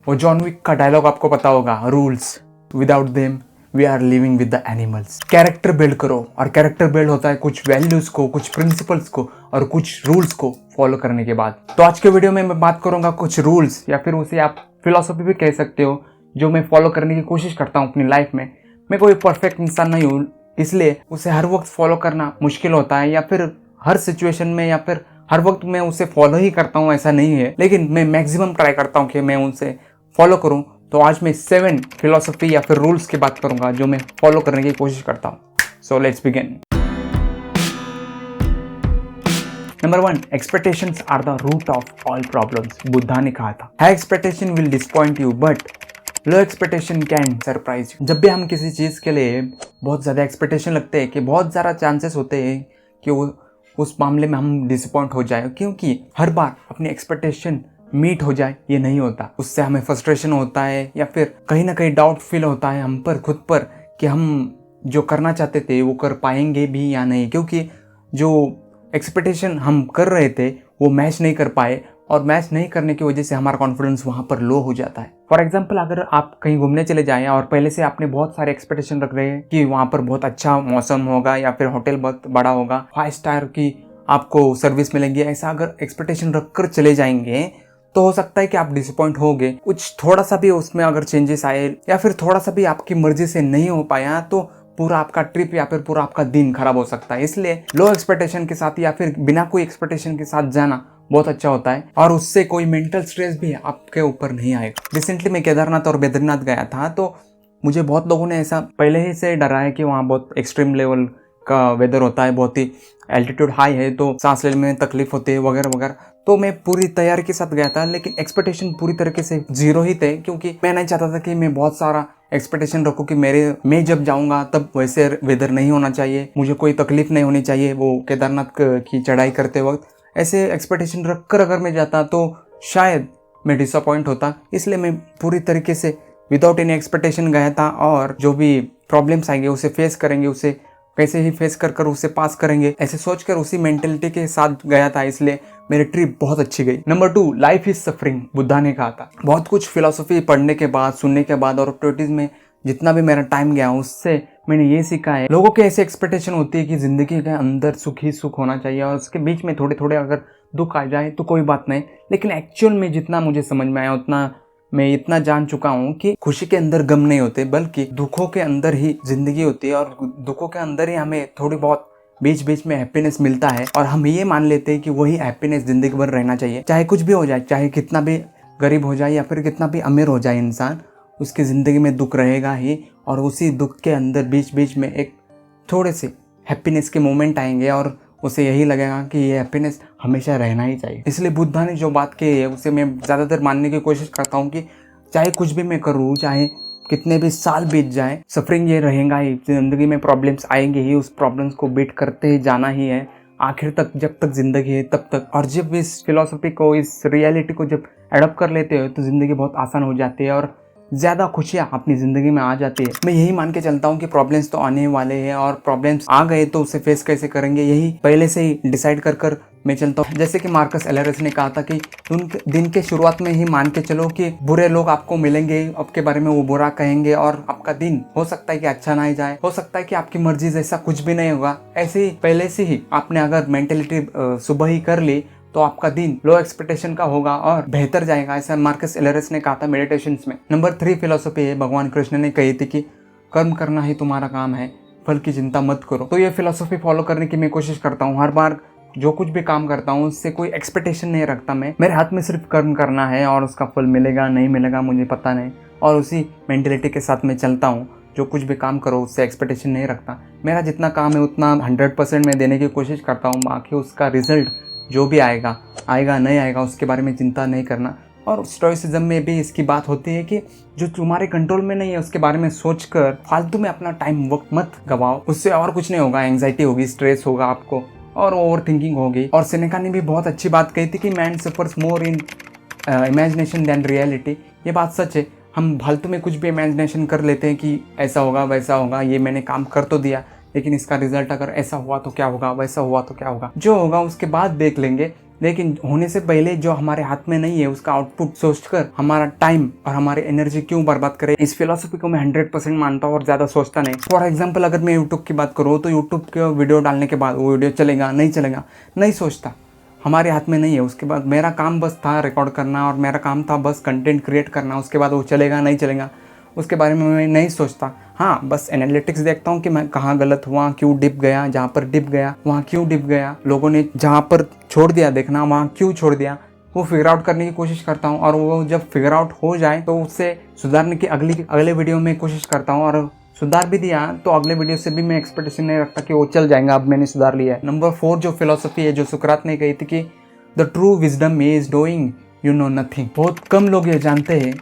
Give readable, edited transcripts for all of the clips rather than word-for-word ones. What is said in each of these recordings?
वो John Wick का dialogue आपको पता होगा, rules without them we are living with the animals. Character build करो, और कैरेक्टर बिल्ड होता है कुछ वैल्यूज को, कुछ प्रिंसिपल्स को और कुछ रूल्स को फॉलो करने के बाद। तो आज के वीडियो में मैं बात करूंगा कुछ रूल्स, या फिर उसे आप फिलॉसफी भी कह सकते हो, जो मैं फॉलो करने की कोशिश करता हूँ अपनी लाइफ में। मैं कोई परफेक्ट इंसान नहीं हूँ, इसलिए उसे हर वक्त फॉलो करना मुश्किल होता है, या फिर हर सिचुएशन में या फिर हर वक्त मैं उसे फॉलो ही करता हूँ ऐसा नहीं है, लेकिन मैं मैक्सिमम ट्राई करता हूँ कि मैं उनसे फॉलो करूँ। तो आज मैं 7 फिलॉसफी या फिर रूल्स की बात करूंगा जो मैं फॉलो करने की कोशिश करता हूँ। So let's begin. Number 1, expectations are the root of all problems. Buddha ने कहा था, high expectation will disappoint you but low expectation can surprise you. जब भी हम किसी चीज के लिए बहुत ज्यादा एक्सपेक्टेशन लगते हैं कि बहुत ज्यादा चांसेस होते हैं कि वो उस मामले में हम डिसअपॉइंट हो जाए, क्योंकि हर बार अपनी एक्सपेक्टेशन मीट हो जाए ये नहीं होता। उससे हमें फ्रस्ट्रेशन होता है, या फिर कहीं ना कहीं डाउट फील होता है हम पर, खुद पर, कि हम जो करना चाहते थे वो कर पाएंगे भी या नहीं, क्योंकि जो एक्सपेक्टेशन हम कर रहे थे वो मैच नहीं कर पाए, और मैच नहीं करने की वजह से हमारा कॉन्फिडेंस वहाँ पर लो हो जाता है। फॉर एग्जाम्पल, अगर आप कहीं घूमने चले जाएं और पहले से आपने बहुत सारे एक्सपेक्टेशन रख रहे हैं कि वहाँ पर बहुत अच्छा मौसम होगा, या फिर होटल बहुत बड़ा होगा, 5 स्टार की आपको सर्विस मिलेंगी, ऐसा अगर एक्सपेक्टेशन रख कर चले जाएंगे तो हो सकता है कि आप डिसअपॉइंट होगे। कुछ थोड़ा सा भी उसमें अगर चेंजेस आए, या फिर थोड़ा सा भी आपकी मर्जी से नहीं हो पाया, तो पूरा आपका ट्रिप या फिर पूरा आपका दिन खराब हो सकता है। इसलिए लो एक्सपेक्टेशन के साथ या फिर बिना कोई एक्सपेक्टेशन के साथ जाना बहुत अच्छा होता है, और उससे कोई मेंटल स्ट्रेस भी आपके ऊपर नहीं आएगा। रिसेंटली मैं केदारनाथ और बद्रीनाथ गया था, तो मुझे बहुत लोगों ने ऐसा पहले ही से डरा है कि वहाँ बहुत एक्सट्रीम लेवल का वेदर होता है, बहुत ही एल्टीट्यूड हाई है, तो सांस लेने में तकलीफ होती है वगैरह वगैरह। तो मैं पूरी तैयारी के साथ गया था, लेकिन एक्सपेक्टेशन पूरी तरीके से जीरो ही थे, क्योंकि मैं नहीं चाहता था कि मैं बहुत सारा एक्सपेक्टेशन रखूं कि मैं जब जाऊंगा तब वैसे वेदर नहीं होना चाहिए, मुझे कोई तकलीफ नहीं होनी चाहिए वो केदारनाथ की चढ़ाई करते वक्त। ऐसे एक्सपेक्टेशन रख कर अगर मैं जाता तो शायद मैं डिसअपॉइंट होता। इसलिए मैं पूरी तरीके से विदाउट एनी एक्सपेक्टेशन गया था, और जो भी प्रॉब्लम्स आएंगे उसे फेस करेंगे, उसे कैसे ही फेस कर उसे पास करेंगे, ऐसे सोचकर उसी मेंटेलिटी के साथ गया था। इसलिए मेरी ट्रिप बहुत अच्छी गई। Number 2, life is suffering. Buddha ने कहा था। बहुत कुछ फिलॉसफी पढ़ने के बाद, सुनने के बाद और एक्टिविटीज में जितना भी मेरा टाइम गया, उससे मैंने ये सीखा है, लोगों की ऐसी एक्सपेक्टेशन होती है कि जिंदगी के अंदर सुख ही सुख होना चाहिए, और उसके बीच में थोड़े थोड़े अगर दुख आ जाए तो कोई बात नहीं। लेकिन एक्चुअल में जितना मुझे समझ में आया, उतना मैं इतना जान चुका हूँ कि खुशी के अंदर गम नहीं होते, बल्कि दुखों के अंदर ही जिंदगी होती है, और दुखों के अंदर ही हमें थोड़ी बहुत बीच बीच में हैप्पीनेस मिलता है, और हम ये मान लेते हैं कि वही हैप्पीनेस जिंदगी भर रहना चाहिए। चाहे कुछ भी हो जाए, चाहे कितना भी गरीब हो जाए या फिर कितना भी अमीर हो जाए इंसान, उसकी ज़िंदगी में दुख रहेगा ही, और उसी दुख के अंदर बीच बीच में एक थोड़े से हैप्पीनेस के मोमेंट आएंगे, और उसे यही लगेगा कि ये हैप्पीनेस हमेशा रहना ही चाहिए। इसलिए बुद्धा ने जो बात कही है उसे मैं ज़्यादातर मानने की कोशिश करता हूँ कि चाहे कुछ भी मैं करूँ, चाहे कितने भी साल बीत जाए, सफरिंग ये रहेगा ही। ज़िंदगी में प्रॉब्लम्स आएंगे ही, उस प्रॉब्लम्स को बीट करते ही जाना ही है आखिर तक, जब तक जिंदगी है तब तक। और जब इस फिलॉसफी को, इस रियलिटी को जब एडॉप्ट कर लेते हो तो ज़िंदगी बहुत आसान हो जाती है, और ज़्यादा खुशियाँ अपनी ज़िंदगी में आ जाती है। मैं यही मान के चलता हूँ कि प्रॉब्लम्स तो आने वाले हैं, और प्रॉब्लम्स आ गए तो उसे फेस कैसे करेंगे यही पहले से ही डिसाइड कर मैं चलता हूँ। जैसे कि मार्कस एलरेस ने कहा था कि दिन के शुरुआत में ही मान के चलो कि बुरे लोग आपको मिलेंगे, आपके बारे में वो बुरा कहेंगे, और आपका दिन हो सकता है कि अच्छा ना ही जाए, हो सकता है कि आपकी मर्जी जैसा कुछ भी नहीं होगा। ऐसे ही पहले से ही आपने अगर मेंटेलिटी सुबह ही कर ली तो आपका दिन लो एक्सपेक्टेशन का होगा और बेहतर जाएगा, ऐसा मार्कस एलरेस ने कहा था मेडिटेशंस में। नंबर 3 फिलॉसफी है, भगवान कृष्ण ने कही थी कि कर्म करना ही तुम्हारा काम है, फल की चिंता मत करो। तो ये फिलॉसफी फॉलो करने की मैं कोशिश करता हूँ। हर बार जो कुछ भी काम करता हूँ उससे कोई एक्सपेक्टेशन नहीं रखता मैं। मेरे हाथ में सिर्फ कर्म करना है, और उसका फल मिलेगा नहीं मिलेगा मुझे पता नहीं, और उसी मेंटेलिटी के साथ मैं चलता हूँ। जो कुछ भी काम करो उससे एक्सपेक्टेशन नहीं रखता। मेरा जितना काम है उतना 100% मैं देने की कोशिश करता हूँ, बाकी उसका रिजल्ट जो भी आएगा नहीं आएगा उसके बारे में चिंता नहीं करना। और स्टोइसिज्म में भी इसकी बात होती है कि जो तुम्हारे कंट्रोल में नहीं है उसके बारे में सोचकर फालतू में अपना टाइम वक्त मत गवाओ, उससे और कुछ नहीं होगा। एंग्जाइटी होगी, स्ट्रेस होगा आपको, और ओवर थिंकिंग होगी। और सेनेका ने भी बहुत अच्छी बात कही थी कि man suffers more in imagination than reality. ये बात सच है। हम फालतू में कुछ भी इमेजिनेशन कर लेते हैं कि ऐसा होगा वैसा होगा, ये मैंने काम कर तो दिया, लेकिन इसका रिजल्ट अगर ऐसा हुआ तो क्या होगा, वैसा हुआ तो क्या होगा, जो होगा उसके बाद देख लेंगे। लेकिन होने से पहले जो हमारे हाथ में नहीं है उसका आउटपुट सोचकर हमारा टाइम और हमारी एनर्जी क्यों बर्बाद करें। इस फिलोसफी को मैं 100% मानता हूँ और ज़्यादा सोचता नहीं। फॉर एग्जाम्पल अगर मैं यूट्यूब की बात करूँ तो यूट्यूब के वीडियो डालने के बाद वो वीडियो चलेगा नहीं चलेगा नहीं सोचता, हमारे हाथ में नहीं है। उसके बाद मेरा काम बस था रिकॉर्ड करना और मेरा काम था बस कंटेंट क्रिएट करना। उसके बाद वो चलेगा नहीं चलेगा उसके बारे में मैं नहीं सोचता। हाँ, बस एनालिटिक्स देखता हूँ कि मैं कहाँ गलत हुआ, क्यों डिप गया, जहाँ पर डिप गया वहाँ क्यों डिप गया, लोगों ने जहाँ पर छोड़ दिया देखना वहाँ क्यों छोड़ दिया, वो फिगर आउट करने की कोशिश करता हूँ। और वो जब फिगर आउट हो जाए तो उससे सुधारने की अगले वीडियो में कोशिश करता हूँ। और सुधार भी दिया तो अगले वीडियो से भी मैं एक्सपेक्टेशन नहीं रखता कि वो चल जाएगा, अब मैंने सुधार लिया है। नंबर 4 जो फिलोसफी है जो सुकरात ने कही थी कि the true wisdom is doing you know nothing. बहुत कम लोग ये जानते हैं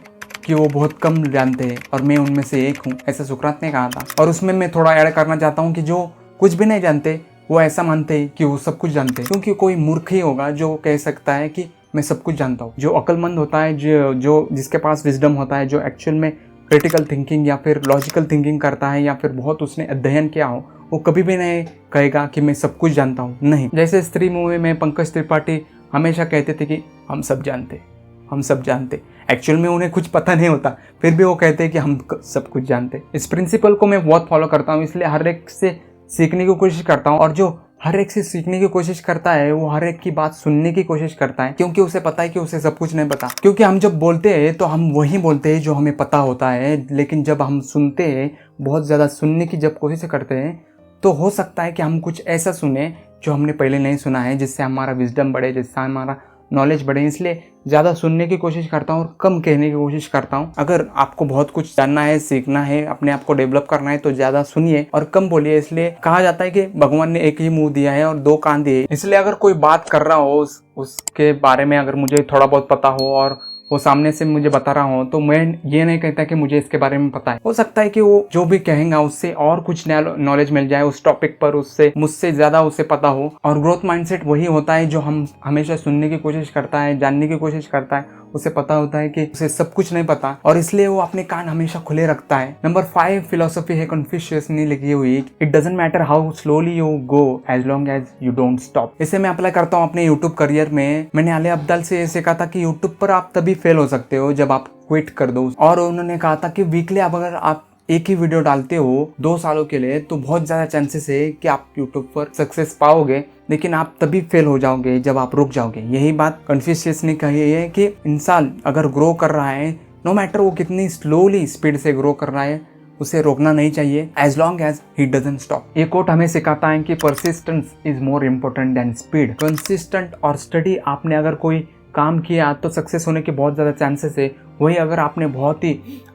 कि वो बहुत कम जानते हैं और मैं उनमें से एक हूँ, ऐसा सुकरात ने कहा था। और उसमें मैं थोड़ा ऐड करना चाहता हूँ कि जो कुछ भी नहीं जानते वो ऐसा मानते हैं कि वो सब कुछ जानते हैं, क्योंकि कोई मूर्ख ही होगा जो कह सकता है कि मैं सब कुछ जानता हूँ। जो अक्लमंद होता है, जो जिसके पास विजडम होता है, जो एक्चुअल में क्रिटिकल थिंकिंग या फिर लॉजिकल थिंकिंग करता है या फिर बहुत उसने अध्ययन किया हो, वो कभी भी नहीं कहेगा कि मैं सब कुछ जानता हूँ। नहीं, जैसे स्त्री मूवी में पंकज त्रिपाठी हमेशा कहते थे कि हम सब जानते। एक्चुअल में उन्हें कुछ पता नहीं होता, फिर भी वो कहते हैं कि हम सब कुछ जानते। इस प्रिंसिपल को मैं बहुत फॉलो करता हूँ, इसलिए हर एक से सीखने की कोशिश करता हूँ। और जो हर एक से सीखने की कोशिश करता है वो हर एक की बात सुनने की कोशिश करता है, क्योंकि उसे पता है कि उसे सब कुछ नहीं पता। क्योंकि हम जब बोलते हैं तो हम वही बोलते हैं जो हमें पता होता है, लेकिन जब हम सुनते हैं, बहुत ज़्यादा सुनने की जब कोशिश करते हैं, तो हो सकता है कि हम कुछ ऐसा सुने जो हमने पहले नहीं सुना है, जिससे हमारा विजडम बढ़े, जिससे हमारा नॉलेज बढ़े। इसलिए ज़्यादा सुनने की कोशिश करता हूँ और कम कहने की कोशिश करता हूँ। अगर आपको बहुत कुछ जानना है, सीखना है, अपने आप को डेवलप करना है तो ज़्यादा सुनिए और कम बोलिए। इसलिए कहा जाता है कि भगवान ने एक ही मुंह दिया है और 2 कान दिए। इसलिए अगर कोई बात कर रहा हो उसके बारे में अगर मुझे थोड़ा बहुत पता हो और वो सामने से मुझे बता रहा हो, तो मैं ये नहीं कहता कि मुझे इसके बारे में पता है। हो सकता है कि वो जो भी कहेगा उससे और कुछ नया नॉलेज मिल जाए उस टॉपिक पर, उससे मुझसे ज़्यादा उसे पता हो। और ग्रोथ माइंडसेट वही होता है जो हम हमेशा सुनने की कोशिश करता है, जानने की कोशिश करता है। उसे पता होता है कि उसे सब कुछ नहीं पता और इसलिए वो अपने कान हमेशा खुले रखता है। नंबर 5 फिलोसफी है कन्फ्यूशियस ने लिखी हुई, it doesn't matter how slowly you go as long as you don't stop. इसे मैं अप्लाई करता हूँ अपने यूट्यूब करियर में। मैंने अली अब्दाल से सीखा था कि यूट्यूब पर आप तभी फेल हो सकते हो जब आप क्विट कर दो। और उन्होंने कहा था कि वीकली अगर आप एक ही वीडियो डालते हो 2 सालों के लिए तो बहुत ज़्यादा चांसेस है कि आप यूट्यूब पर सक्सेस पाओगे, लेकिन आप तभी फेल हो जाओगे जब आप रुक जाओगे। यही बात कन्फ्यूशियस ने कही है कि इंसान अगर ग्रो कर रहा है, नो मैटर वो कितनी स्लोली स्पीड से ग्रो कर रहा है, उसे रोकना नहीं चाहिए as long as he doesn't stop. ये कोट हमें सिखाता है कि persistence is more important than speed. Consistent और स्टडी आपने अगर कोई काम किया तो सक्सेस होने के बहुत ज़्यादा चांसेस है। वही अगर आपने बहुत ही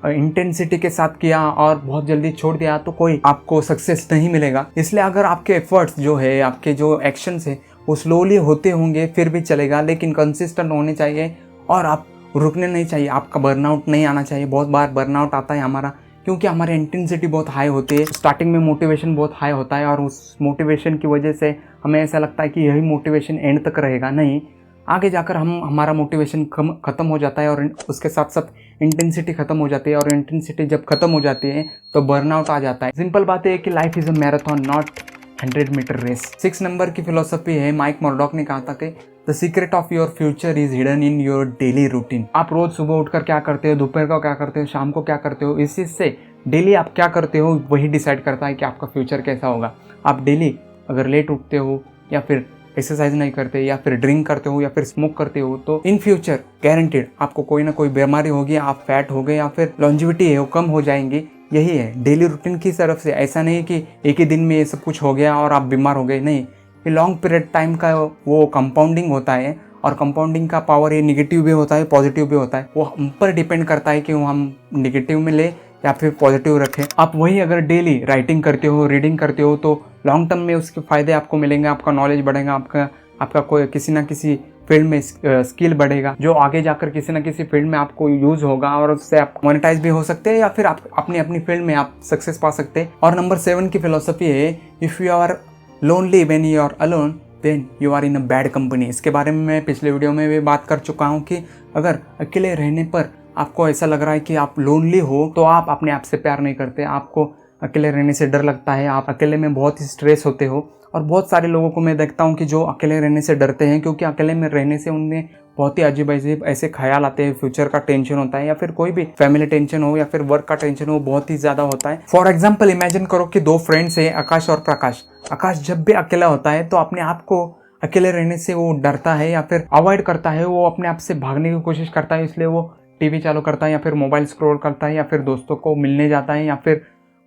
इंटेंसिटी के साथ किया और बहुत जल्दी छोड़ दिया तो कोई आपको सक्सेस नहीं मिलेगा। इसलिए अगर आपके एफर्ट्स जो है, आपके जो एक्शंस है वो स्लोली होते होंगे फिर भी चलेगा, लेकिन कंसिस्टेंट होने चाहिए और आप रुकने नहीं चाहिए। आपका बर्नआउट नहीं आना चाहिए। बहुत बार बर्नआउट आता है हमारा, क्योंकि हमारी इंटेंसिटी बहुत हाई होती है। स्टार्टिंग में मोटिवेशन बहुत हाई होता है और उस मोटिवेशन की वजह से हमें ऐसा लगता है कि यही मोटिवेशन एंड तक रहेगा। नहीं, आगे जाकर हमारा मोटिवेशन ख़त्म हो जाता है और उसके साथ साथ इंटेंसिटी ख़त्म हो जाती है। और इंटेंसिटी जब ख़त्म हो जाती है तो बर्नआउट आ जाता है। सिंपल बात है कि life is a marathon not 100 metre race. 6 number की फिलोसफी है, माइक मर्डॉक ने कहा था कि the secret of your future is hidden in your daily routine. आप रोज सुबह उठकर क्या करते हो, दोपहर को क्या करते हो, शाम को क्या करते हो, इस चीज़ से डेली आप क्या करते हो वही डिसाइड करता है कि आपका फ्यूचर कैसा होगा। आप डेली अगर लेट उठते हो या फिर एक्सरसाइज नहीं करते या फिर ड्रिंक करते हो या फिर स्मोक करते हो तो इन फ्यूचर गारंटेड आपको कोई ना कोई बीमारी होगी, आप फैट हो गए या फिर लॉन्जिविटी है वो कम हो जाएंगी। यही है डेली रूटीन की तरफ से। ऐसा नहीं कि एक ही दिन में ये सब कुछ हो गया और आप बीमार हो गए, नहीं, ये लॉन्ग पीरियड टाइम का वो कंपाउंडिंग होता है। और कंपाउंडिंग का पावर ये निगेटिव भी होता है पॉजिटिव भी होता है। वो हम पर डिपेंड करता है कि वो हम निगेटिव में ले या फिर पॉजिटिव रखें। आप वही अगर डेली राइटिंग करते हो, रीडिंग करते हो तो लॉन्ग टर्म में उसके फ़ायदे आपको मिलेंगे। आपका नॉलेज बढ़ेगा, आपका कोई किसी ना किसी फील्ड में स्किल बढ़ेगा जो आगे जाकर किसी ना किसी फील्ड में आपको यूज़ होगा और उससे आप मोनेटाइज भी हो सकते हैं या फिर आप अपनी फील्ड में आप सक्सेस पा सकते हैं। और नंबर 7 की फिलोसफी है, if you are lonely when you are alone then you are in a bad company. इसके बारे में मैं पिछले वीडियो में भी बात कर चुका हूँ कि अगर अकेले रहने पर आपको ऐसा लग रहा है कि आप लोनली हो तो आप अपने आप से प्यार नहीं करते, आपको अकेले रहने से डर लगता है, आप अकेले में बहुत ही स्ट्रेस होते हो और बहुत सारे लोगों को मैं देखता हूँ कि जो अकेले रहने से डरते हैं, क्योंकि अकेले में रहने से उनमें बहुत ही अजीब अजीब ऐसे ख्याल आते हैं, फ्यूचर का टेंशन होता है या फिर कोई भी फैमिली टेंशन हो या फिर वर्क का टेंशन हो, बहुत ही ज़्यादा होता है। फॉर एग्जाम्पल इमेजिन करो कि दो फ्रेंड्स हैं, आकाश और प्रकाश। आकाश जब भी अकेला होता है तो अपने आप को अकेले रहने से वो डरता है या फिर अवॉइड करता है, वो अपने आप से भागने की कोशिश करता है, इसलिए वो टीवी चालू करता है या फिर मोबाइल स्क्रॉल करता है या फिर दोस्तों को मिलने जाता है या फिर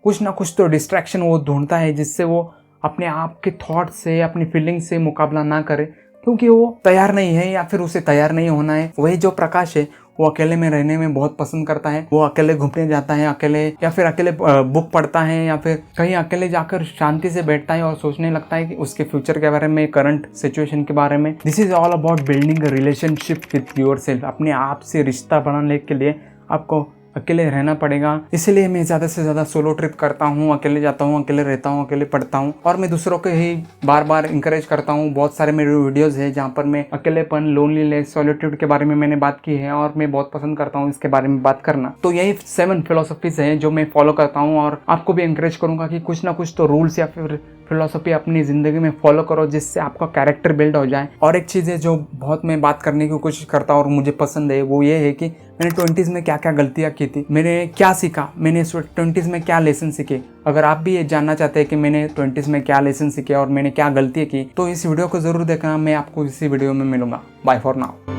कुछ ना कुछ तो डिस्ट्रैक्शन वो ढूंढता है जिससे वो अपने आप के थॉट से, अपनी फीलिंग से मुकाबला ना करे, क्योंकि वो तैयार नहीं है या फिर उसे तैयार नहीं होना है। वही जो प्रकाश है वो अकेले में रहने में बहुत पसंद करता है। वो अकेले घूमने जाता है, अकेले या फिर अकेले बुक पढ़ता है या फिर कहीं अकेले जाकर शांति से बैठता है और सोचने लगता है कि उसके फ्यूचर के बारे में, करंट सिचुएशन के बारे में। This is all about building a relationship with your self. अपने आप से रिश्ता बनाने के लिए आपको अकेले रहना पड़ेगा। इसीलिए मैं ज़्यादा से ज़्यादा सोलो ट्रिप करता हूँ, अकेले जाता हूँ, अकेले रहता हूँ, अकेले पढ़ता हूँ और मैं दूसरों को ही बार बार इंकरेज करता हूँ। बहुत सारे मेरे वीडियोस हैं जहाँ पर मैं अकेलेपन, लोनलीनेस, सॉलिट्यूड के बारे में मैंने बात की है और मैं बहुत पसंद करता हूँ इसके बारे में बात करना। तो यही 7 फिलोसफीज हैं जो मैं फॉलो करता हूँ और आपको भी इंकरेज करूँगा कि कुछ ना कुछ तो रूल्स या फिर फिलोसफी अपनी ज़िंदगी में फॉलो करो जिससे आपका कैरेक्टर बिल्ड हो जाए। और एक चीज़ है जो बहुत मैं बात करने की कोशिश करता हूँ और मुझे पसंद है, वो ये है कि मैंने 20s में क्या क्या गलतियाँ की थी, मैंने क्या सीखा, मैंने 20s में क्या लेसन सीखे। अगर आप भी ये जानना चाहते हैं कि मैंने 20s में क्या लेसन सीखे और मैंने क्या गलतियाँ की, तो इस वीडियो को ज़रूर देखना। मैं आपको इसी वीडियो में मिलूंगा। Bye for now.